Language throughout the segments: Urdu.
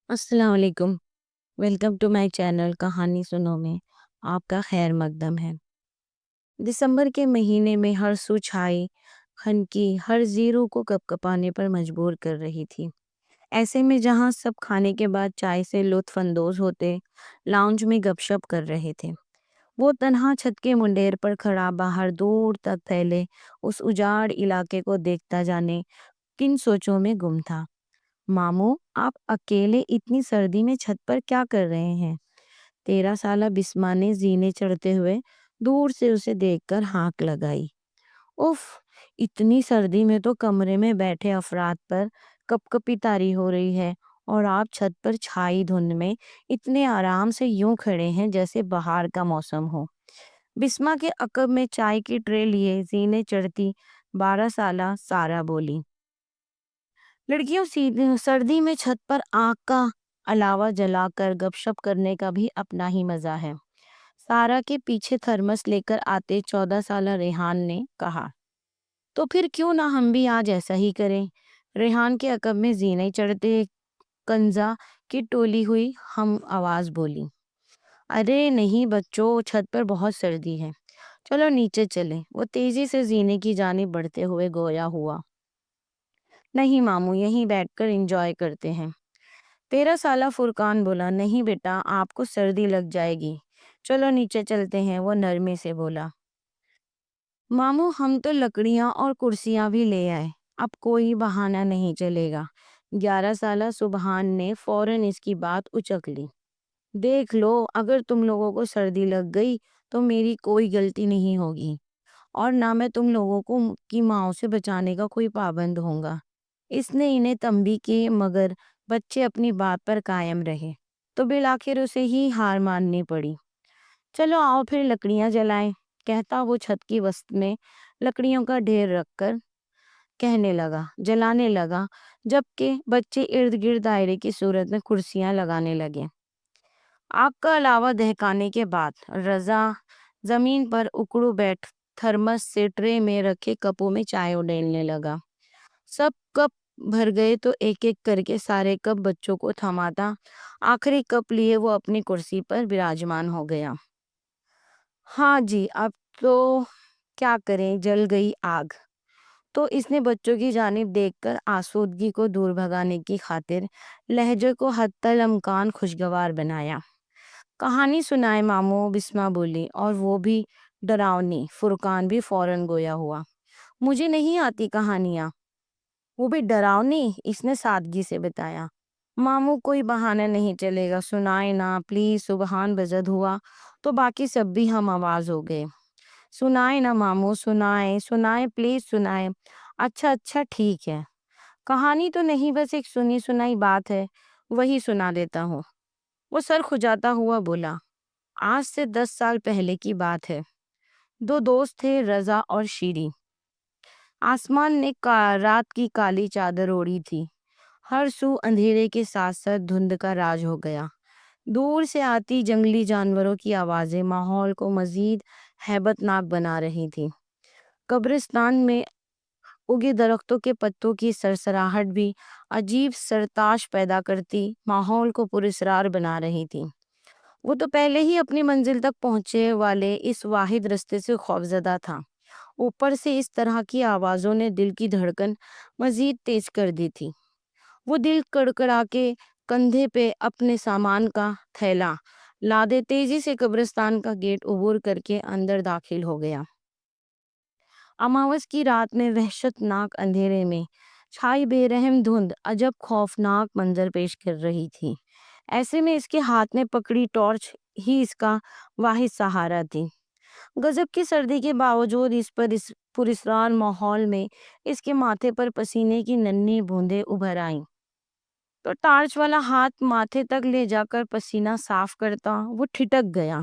السلام علیکم۔ ویلکم ٹو مائی چینل کہانی سنو میں آپ کا خیر مقدم ہے۔ دسمبر کے مہینے میں ہر سو چھائی خنکی ہر زیرو کو کپ کپانے پر مجبور کر رہی تھی۔ ایسے میں جہاں سب کھانے کے بعد چائے سے لطف اندوز ہوتے لاؤنج میں گپ شپ کر رہے تھے، وہ تنہا چھت کے منڈیر پر کھڑا باہر دور تک پھیلے اس اجاڑ علاقے کو دیکھتا جانے کن سوچوں میں گم تھا۔ ماموں، آپ اکیلے اتنی سردی میں چھت پر کیا کر رہے ہیں؟ 13 سالہ بسما نے زینے چڑھتے ہوئے دور سے اسے دیکھ کر ہانک لگائی۔ اف، اتنی سردی میں تو کمرے میں بیٹھے افراد پر کپ کپی طاری ہو رہی ہے اور آپ چھت پر چھائی دھند میں اتنے آرام سے یوں کھڑے ہیں جیسے بہار کا موسم ہو۔ بسما کے عقب میں چائے کی ٹرے لیے زینے چڑھتی 12 سالہ سارا بولی، لڑکیوں سردی میں چھت پر آگ کا علاوہ جلا کر گپ شپ کرنے کا بھی اپنا ہی مزہ ہے۔ سارا کے پیچھے تھرمس لے کر آتے 14 سالہ ریحان نے کہا، تو پھر کیوں نہ ہم بھی آج ایسا ہی کریں؟ ریحان کے عقب میں زینے چڑھتے کنزا کی ٹولی ہوئی ہم آواز بولی، ارے نہیں بچوں، چھت پر بہت سردی ہے، چلو نیچے چلیں۔ وہ تیزی سے زینے کی جانب بڑھتے ہوئے گویا ہوا، نہیں ماموں، یہیں بیٹھ کر انجوائے کرتے ہیں۔ 13 سالہ فرقان بولا، نہیں بیٹا، آپ کو سردی لگ جائے گی، چلو نیچے چلتے ہیں۔ وہ نرمے سے بولا، ماموں ہم تو لکڑیاں اور کرسیاں بھی لے آئے، اب کوئی بہانہ نہیں چلے گا۔ 11 سالہ سبحان نے فوراً اس کی بات اچک لی، دیکھ لو، اگر تم لوگوں کو سردی لگ گئی تو میری کوئی غلطی نہیں ہوگی اور نہ میں تم لوگوں کو کی ماؤں سے بچانے کا کوئی پابند ہوں گا۔ اس نے انہیں تنبیہ کی، مگر بچے اپنی بات پر قائم رہے تو بالآخر اسے ہی ہار ماننی پڑی۔ چلو آؤ پھر لکڑیاں جلائیں، کہتا وہ چھت کی وسط میں لکڑیوں کا ڈھیر رکھ کر جلانے لگا، جبکہ بچے ارد گرد دائرے کی صورت میں کرسیاں لگانے لگے۔ آگ کا علاوہ دہکانے کے بعد رضا زمین پر اکڑو بیٹھ تھرمس سے ٹرے میں رکھے کپوں میں چائے اڈیلنے لگا۔ سب کپ بھر گئے تو ایک ایک کر کے سارے کپ بچوں کو تھماتا آخری کپ لیے وہ اپنی کرسی پر براجمان ہو گیا۔ ہاں جی، اب تو کیا کریں، جل گئی آگ۔ تو اس نے بچوں کی جانب دیکھ کر آسودگی کو دور بھگانے کی خاطر لہجے کو حتی الامکان خوشگوار بنایا۔ کہانی سنائے ماموں، بسما بولی، اور وہ بھی ڈراؤنی۔ فرقان بھی فوراً گویا ہوا، مجھے نہیں آتی کہانیاں۔ وہ بھی ڈراؤنی، اس نے سادگی سے بتایا۔ ماموں کوئی بہانہ نہیں چلے گا، سنائے نا پلیز۔ سبحان بزد ہوا تو باقی سب بھی ہم آواز ہو گئے، سنائے نا ماموں، سنائے پلیز سنائے۔ اچھا اچھا ٹھیک ہے، کہانی تو نہیں، بس ایک سنی سنائی بات ہے، وہی سنا دیتا ہوں۔ وہ سر کھجاتا ہوا بولا، آج سے 10 سال پہلے کی بات ہے۔ دو دوست تھے، رضا اور شیری۔ آسمان نے رات کی کالی چادر اوڑھی تھی، ہر سو اندھیرے کے ساتھ ساتھ دھند کا راج ہو گیا۔ دور سے آتی جنگلی جانوروں کی آوازیں ماحول کو مزید ہیبت ناک بنا رہی تھی۔ قبرستان میں اگے درختوں کے پتوں کی سرسراہٹ بھی عجیب سرتاش پیدا کرتی ماحول کو پراسرار بنا رہی تھی۔ وہ تو پہلے ہی اپنی منزل تک پہنچے والے اس واحد رستے سے خوفزدہ تھا، اوپر سے اس طرح کی آوازوں نے دل کی دھڑکن مزید تیز کر دی تھی۔ وہ دل کڑکڑا کے کندھے پہ اپنے سامان کا تھیلا لادے تیزی سے قبرستان کا گیٹ عبور کر کے اندر داخل ہو گیا۔ اماوس کی رات میں وحشت ناک اندھیرے میں چھائی بے رحم دھند عجب خوفناک منظر پیش کر رہی تھی۔ ایسے میں اس کے ہاتھ میں پکڑی ٹارچ ہی اس کا واحد سہارا تھی۔ غضب کی سردی کے باوجود اس پراسرار ماحول میں اس کے ماتھے پر پسینے کی ننھی بوندیں ابھر آئیں تو ٹارچ والا ہاتھ ماتھے تک لے جا کر پسینہ صاف کرتا وہ ٹھٹک گیا،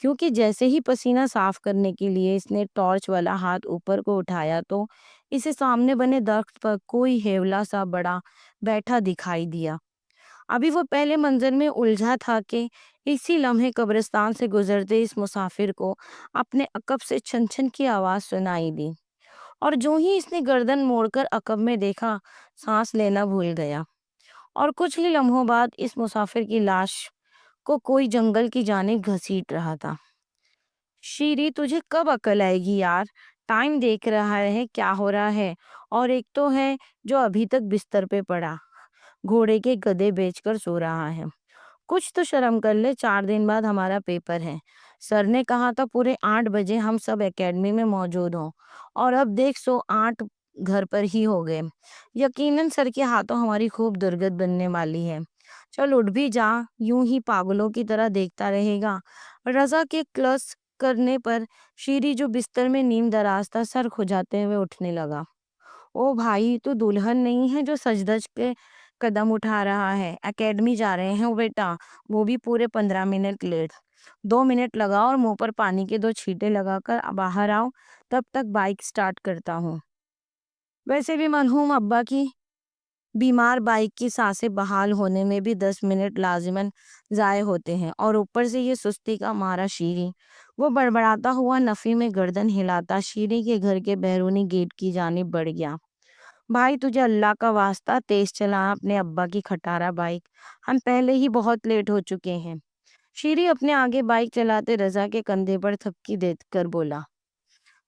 کیونکہ جیسے ہی پسینہ صاف کرنے کے لیے اس نے ٹارچ والا ہاتھ اوپر کو اٹھایا تو اسے سامنے بنے درخت پر کوئی ہیولا سا بڑا بیٹھا دکھائی دیا۔ ابھی وہ پہلے منظر میں الجھا تھا کہ اسی لمحے قبرستان سے گزرتے اس مسافر کو اپنے عقب سے چھن چھن کی آواز سنائی دی، اور جو ہی اس نے گردن موڑ کر عقب میں دیکھا، سانس لینا بھول گیا۔ اور کچھ ہی لمحوں بعد اس مسافر کی لاش کو کوئی جنگل کی جانب گھسیٹ رہا تھا۔ شیری تجھے کب عقل آئے گی یار؟ ٹائم دیکھ رہا ہے کیا ہو رہا ہے؟ اور ایک تو ہے جو ابھی تک بستر پہ پڑا گھوڑے کے گدے بیچ کر سو رہا ہے۔ کچھ تو شرم کر لے، 4 دن بعد ہمارا پیپر ہے۔ سر نے کہا تھا پورے 8 بجے ہم سب اکیڈمی میں موجود ہوں، اور اب دیکھ 8 گھر پر ہی ہو گئے۔ یقیناً سر کے ہاتھوں ہماری خوب درگت بننے والی ہے۔ چل اٹھ بھی جا، یوں ہی پاگلوں کی طرح دیکھتا رہے گا؟ رضا کے کلس کرنے پر شیری جو بستر میں نیم دراز تھا سر کھجاتے ہوئے اٹھنے لگا۔ او بھائی، تو دلہن نہیں ہے جو سج دج کے قدم اٹھا رہا ہے؟ اکیڈمی جا رہے ہیں بیٹا، وہ بھی پورے 15 منٹ لیٹ۔ 2 منٹ لگا اور منہ پر پانی کے 2 چھینٹے لگا کر باہر آؤ، تب تک بائک سٹارٹ کرتا ہوں۔ ویسے بھی مرحوم ابا کی بیمار بائک کی سانسیں بحال ہونے میں بھی 10 منٹ لازماً ضائع ہوتے ہیں، اور اوپر سے یہ سستی کا مارا شیری۔ وہ بڑبڑاتا ہوا نفی میں گردن ہلاتا شیری کے گھر کے بیرونی گیٹ کی جانب بڑھ گیا۔ بھائی تجھے اللہ کا واسطہ تیز چلا اپنے ابا کی کھٹارا بائک، ہم پہلے ہی بہت لیٹ ہو چکے ہیں۔ شیری اپنے آگے بائک چلاتے رضا کے کندھے پر تھپکی دے کر بولا۔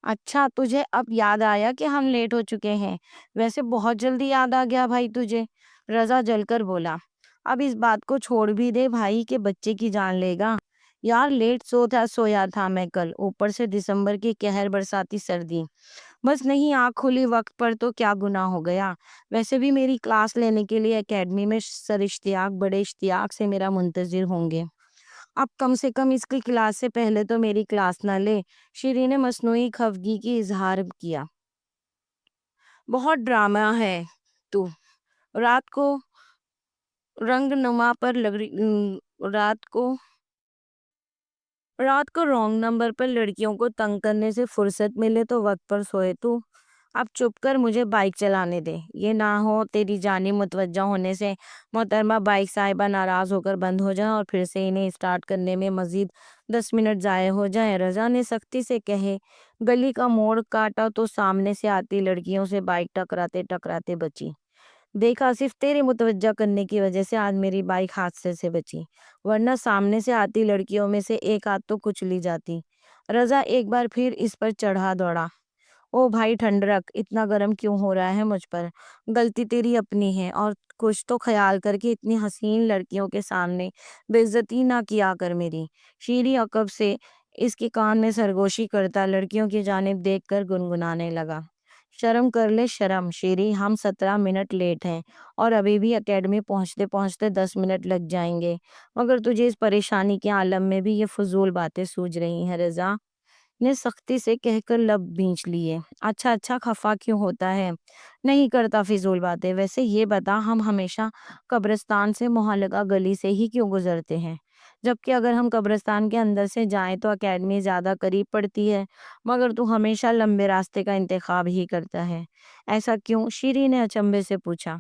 اچھا تجھے اب یاد آیا کہ ہم لیٹ ہو چکے ہیں؟ ویسے بہت جلدی یاد آ گیا بھائی تجھے، رضا جل کر بولا۔ اب اس بات کو چھوڑ بھی دے بھائی کہ بچے کی جان لے گا۔ یار لیٹ سویا تھا میں کل، اوپر سے دسمبر کی قہر برساتی سردی، بس نہیں آنکھ کھلی وقت پر تو کیا گناہ ہو گیا۔ ویسے بھی میری کلاس لینے کے لیے اکیڈمی میں سر اشتیاق بڑے اشتیاق سے میرا منتظر ہوں گے۔ اب کم سے کم اس کی کلاس سے پہلے تو میری کلاس نہ لے۔ شیری نے مصنوعی خفگی کی اظہار کیا۔ بہت ڈرامہ ہے تو۔ رات کو رنگ نما پر رات کو رونگ نمبر پر لڑکیوں کو تنگ کرنے سے فرصت ملے تو وقت پر سوئے تو۔ اب چپ کر مجھے بائک چلانے دے، یہ نہ ہو تیری جانب متوجہ ہونے سے محترمہ بائک صاحبہ ناراض ہو کر بند ہو جائیں اور پھر سے انہیں اسٹارٹ کرنے میں مزید 10 منٹ ضائع ہو جائیں۔ رضا نے سختی سے کہے۔ گلی کا موڑ کاٹا تو سامنے سے آتی لڑکیوں سے بائک ٹکراتے ٹکراتے بچی۔ دیکھا، صرف تیرے متوجہ کرنے کی وجہ سے آج میری بائک حادثے سے بچی، ورنہ سامنے سے آتی لڑکیوں میں سے ایک آدھ تو کچلی جاتی۔ رضا ایک بار پھر اس پر چڑھا دوڑا۔ او بھائی ٹھنڈ رکھ، اتنا گرم کیوں ہو رہا ہے مجھ پر؟ غلطی تیری اپنی ہے، اور کچھ تو خیال کر کے اتنی حسین لڑکیوں کے سامنے بے عزتی نہ کیا کر میری۔ شیری عقب سے اس کے کان میں سرگوشی کرتا لڑکیوں کی جانب دیکھ کر گنگنانے لگا۔ شرم کر لے شرم شیری، ہم 17 منٹ لیٹ ہیں اور ابھی بھی اکیڈمی پہنچتے پہنچتے 10 منٹ لگ جائیں گے، مگر تجھے اس پریشانی کے عالم میں بھی یہ فضول باتیں سوچ رہی ہیں؟ رضا نے سختی سے کہہ کر لب بھینچ لیے۔ اچھا خفا کیوں ہوتا ہے؟ نہیں کرتا فضول باتیں۔ ویسے یہ بتا، ہم ہمیشہ قبرستان سے معلقہ گلی سے ہی کیوں گزرتے ہیں؟ جبکہ اگر ہم قبرستان کے اندر سے جائیں تو اکیڈمی زیادہ قریب پڑتی ہے، مگر تو ہمیشہ لمبے راستے کا انتخاب ہی کرتا ہے، ایسا کیوں؟ شیری نے اچنبھے سے پوچھا۔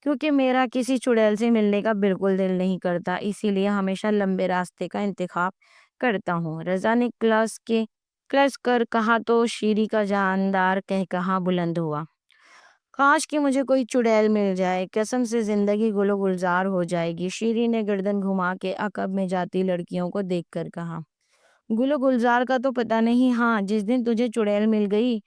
کیونکہ میرا کسی چڑیل سے ملنے کا بالکل دل نہیں کرتا، اسی لیے ہمیشہ لمبے راستے کا انتخاب کرتا ہوں، رضا نے کلس کر کہا تو شیری کا جاندار کہا بلند ہوا۔ کاش کہ مجھے کوئی چڑیل مل جائے، قسم سے زندگی گل و گلزار ہو جائے گی، شیری نے گردن گھما کے عقب میں جاتی لڑکیوں کو دیکھ کر کہا۔ گل و گلزار کا تو پتہ نہیں، ہاں جس دن تجھے چڑیل مل گئی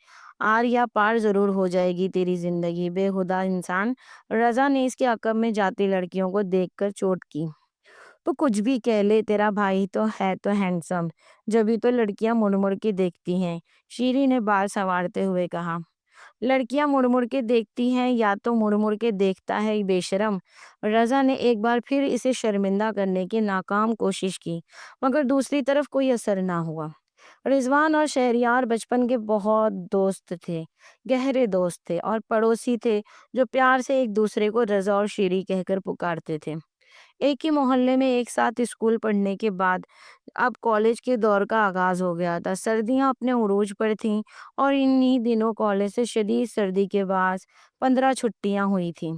آر یا پار ضرور ہو جائے گی تیری زندگی، بے خدا انسان۔ رضا نے اس کے عقب میں جاتی لڑکیوں کو دیکھ کر چوٹ کی۔ تو کچھ بھی کہہ لے، تیرا بھائی تو ہے تو ہینڈسم، جبھی تو لڑکیاں مڑ مڑ کے دیکھتی ہیں، شیری نے بال سنوارتے ہوئے کہا۔ لڑکیاں مڑ مڑ کے دیکھتی ہیں یا تو مڑ مڑ کے دیکھتا ہے بے شرم؟ رضا نے ایک بار پھر اسے شرمندہ کرنے کی ناکام کوشش کی، مگر دوسری طرف کوئی اثر نہ ہوا۔ رضوان اور شہریار بچپن کے بہت دوست تھے، گہرے دوست تھے اور پڑوسی تھے جو پیار سے ایک دوسرے کو رضا اور شیری کہہ کر پکارتے تھے۔ ایک ہی محلے میں ایک ساتھ اسکول پڑھنے کے بعد اب کالج کے دور کا آغاز ہو گیا تھا۔ سردیاں اپنے عروج پر تھیں اور انہی دنوں کالج سے شدید سردی کے بعد 15 چھٹیاں ہوئی تھیں۔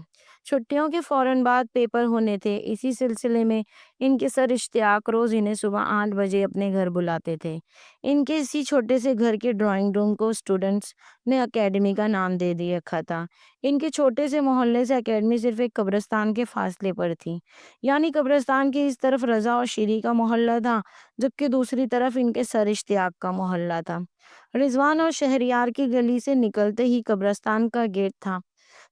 چھٹیوں کے فوراً بعد پیپر ہونے تھے۔ اسی سلسلے میں ان کے سر اشتیاق روز انہیں صبح 8 بجے اپنے گھر بلاتے تھے۔ ان کے اسی چھوٹے سے گھر کے ڈرائنگ روم کو اسٹوڈنٹس نے اکیڈمی کا نام دے دیا رکھا تھا۔ ان کے چھوٹے سے محلے سے اکیڈمی صرف ایک قبرستان کے فاصلے پر تھی، یعنی قبرستان کی اس طرف رضا اور شیری کا محلہ تھا، جبکہ دوسری طرف ان کے سر اشتیاق کا محلہ تھا۔ رضوان اور شہریار کی گلی سے نکلتے ہی قبرستان کا گیٹ تھا،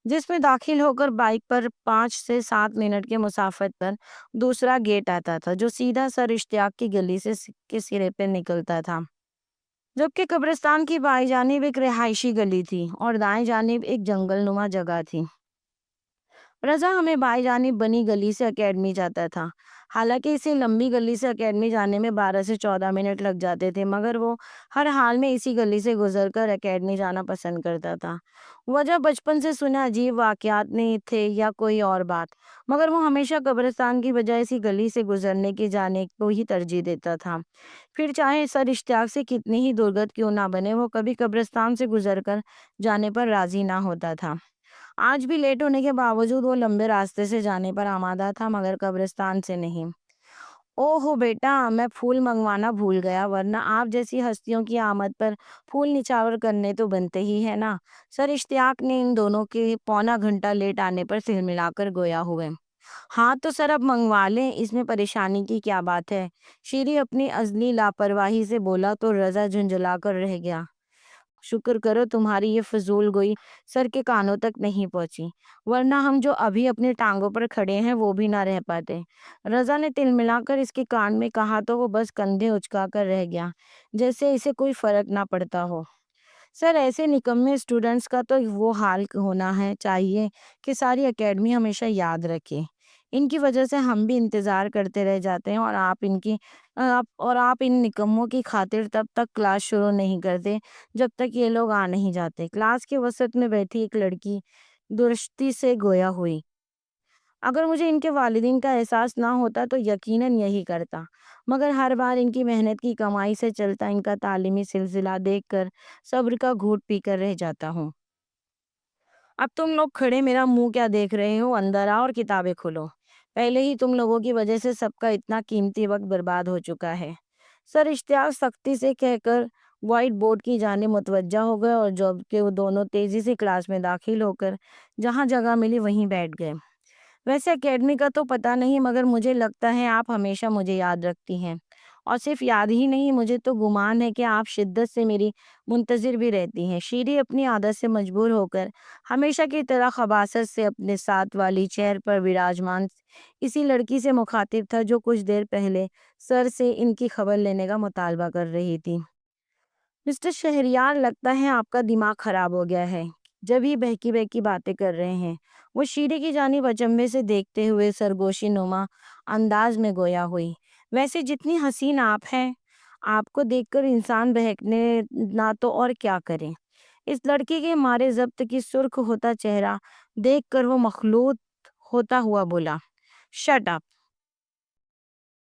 جس میں داخل ہو کر بائک پر 5 سے 7 منٹ کے مسافت پر دوسرا گیٹ آتا تھا، جو سیدھا سر اشتیاق کی گلی سے کے سرے پہ نکلتا تھا۔ جبکہ قبرستان کی بائیں جانب ایک رہائشی گلی تھی اور دائیں جانب ایک جنگل نما جگہ تھی۔ رضا ہمیں بائیں جانب بنی گلی سے اکیڈمی جاتا تھا، حالانکہ اسے لمبی گلی سے اکیڈمی جانے میں 12 سے 14 منٹ لگ جاتے تھے، مگر وہ ہر حال میں اسی گلی سے گزر کر اکیڈمی جانا پسند کرتا تھا۔ وجہ بچپن سے سنے عجیب واقعات نہیں تھے یا کوئی اور بات، مگر وہ ہمیشہ قبرستان کی بجائے اسی گلی سے گزرنے کے جانے کو ہی ترجیح دیتا تھا۔ پھر چاہے سر اشتیاق سے کتنی ہی درگت کیوں نہ بنے، وہ کبھی قبرستان سے گزر کر جانے پر راضی نہ ہوتا تھا۔ آج بھی لیٹ ہونے کے باوجود وہ لمبے راستے سے جانے پر آمادہ تھا، مگر قبرستان سے نہیں۔ او ہو بیٹا، میں پھول منگوانا بھول گیا، ورنہ آپ جیسی ہستیوں کی آمد پر پھول نچھاور کرنے تو بنتے ہی ہے نا۔ سر اشتیاق نے ان دونوں کے پونا گھنٹہ لیٹ آنے پر سر ملا کر گویا ہوئے۔ ہاں تو سر اب منگوا لیں، اس میں پریشانی کی کیا بات ہے؟ شیری اپنی ازلی لاپرواہی سے بولا تو رضا جھنجھلا کر رہ گیا۔ شکر کرو تمہاری یہ فضول گوئی سر کے کانوں تک نہیں پہنچی، ورنہ ہم جو ابھی اپنے ٹانگوں پر کھڑے ہیں وہ بھی نہ رہ پاتے۔ رضا نے تل ملا کر اس کے کان میں کہا تو وہ بس کندھے اچکا کر رہ گیا، جیسے اسے کوئی فرق نہ پڑتا ہو۔ سر ایسے نکمے اسٹوڈنٹس کا تو وہ حال ہونا ہے چاہیے کہ ساری اکیڈمی ہمیشہ یاد رکھے۔ ان کی وجہ سے ہم بھی انتظار کرتے رہ جاتے ہیں، اور آپ ان نکموں کی خاطر تب تک کلاس شروع نہیں کرتے جب تک یہ لوگ آ نہیں جاتے۔ کلاس کے وسط میں بیٹھی ایک لڑکی درستی سے گویا ہوئی۔ اگر مجھے ان کے والدین کا احساس نہ ہوتا تو یقیناً یہی کرتا، مگر ہر بار ان کی محنت کی کمائی سے چلتا ان کا تعلیمی سلسلہ دیکھ کر صبر کا گھونٹ پی کر رہ جاتا ہوں۔ اب تم لوگ کھڑے میرا منہ کیا دیکھ رہے ہو؟ اندر آؤ اور کتابیں کھولو، پہلے ہی تم لوگوں کی وجہ سے سب کا اتنا قیمتی وقت برباد ہو چکا ہے۔ سر اشتیاق سختی سے کہہ کر وائٹ بورڈ کی جانب متوجہ ہو گئے، اور جب کہ وہ دونوں تیزی سے کلاس میں داخل ہو کر جہاں جگہ ملی وہیں بیٹھ گئے۔ ویسے اکیڈمی کا تو پتہ نہیں، مگر مجھے لگتا ہے آپ ہمیشہ مجھے یاد رکھتی ہیں، اور صرف یاد ہی نہیں، مجھے تو گمان ہے کہ آپ شدت سے میری منتظر بھی رہتی ہیں۔ شیری اپنی عادت سے مجبور ہو کر ہمیشہ کی طرح خباثت سے اپنے ساتھ والی چیئر پر وراجمان اسی لڑکی سے مخاطب تھا جو کچھ دیر پہلے سر سے ان کی خبر لینے کا مطالبہ کر رہی تھی۔ مسٹر شہریار، لگتا ہے آپ کا دماغ خراب ہو گیا ہے، جب ہی بہکی بہکی باتیں کر رہے ہیں۔ وہ شیری کی جانب اچنبھے سے دیکھتے ہوئے سرگوشی نما انداز میں گویا ہوئی۔ ویسے جتنی حسین آپ ہیں، آپ کو دیکھ کر انسان بہکنے نہ تو اور کیا کرے۔ اس لڑکی کے مارے ضبط کی سرخ ہوتا چہرہ دیکھ کر وہ مخلوط ہوتا ہوا بولا، شٹ اپ!